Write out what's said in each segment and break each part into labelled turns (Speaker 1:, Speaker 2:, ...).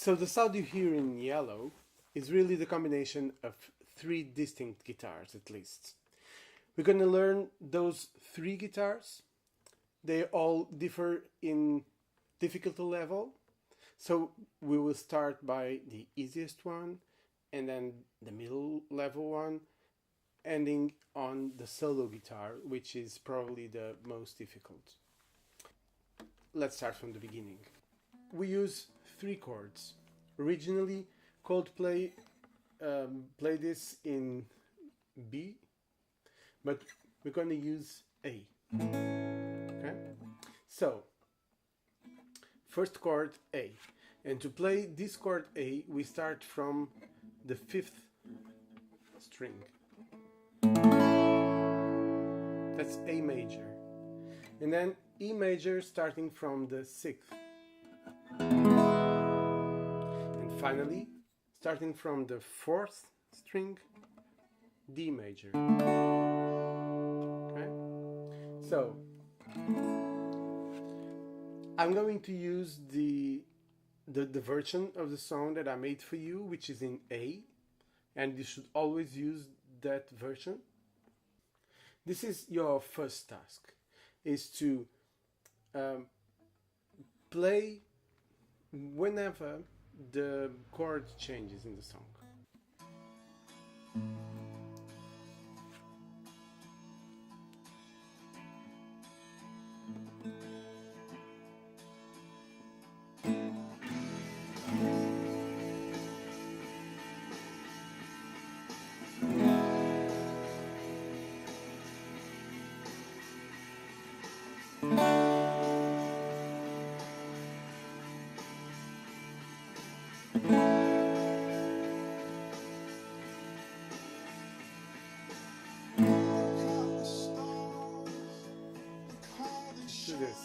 Speaker 1: So the sound you hear in yellow is really the combination of three distinct guitars at least. We're going to learn those three guitars. They all differ in difficulty level. So we will start by the easiest one and then the middle level one, ending on the solo guitar, which is probably the most difficult. Let's start from the beginning. We use three chords. Originally, Coldplay played this in B, but we're going to use A. Okay? So, first chord A. And to play this chord A, we start from the 5th string. That's A major. And then E major starting from the 6th. And finally, starting from the 4th string, D major. Okay? So, I'm going to use the version of the song that I made for you, which is in A, and you should always use that version. This is your first task, is to play whenever the chord changes in the song. To this.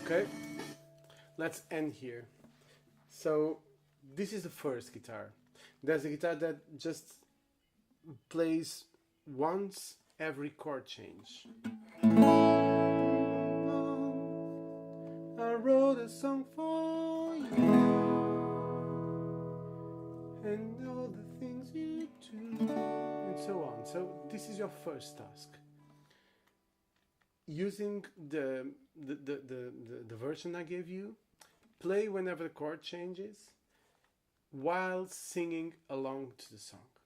Speaker 1: Okay, let's end here. So this is the first guitar. There's a guitar that just plays once every chord change. I wrote a song for you and all the things you do, and so on. So this is your first task. Using the version I gave you, play whenever the chord changes while singing along to the song.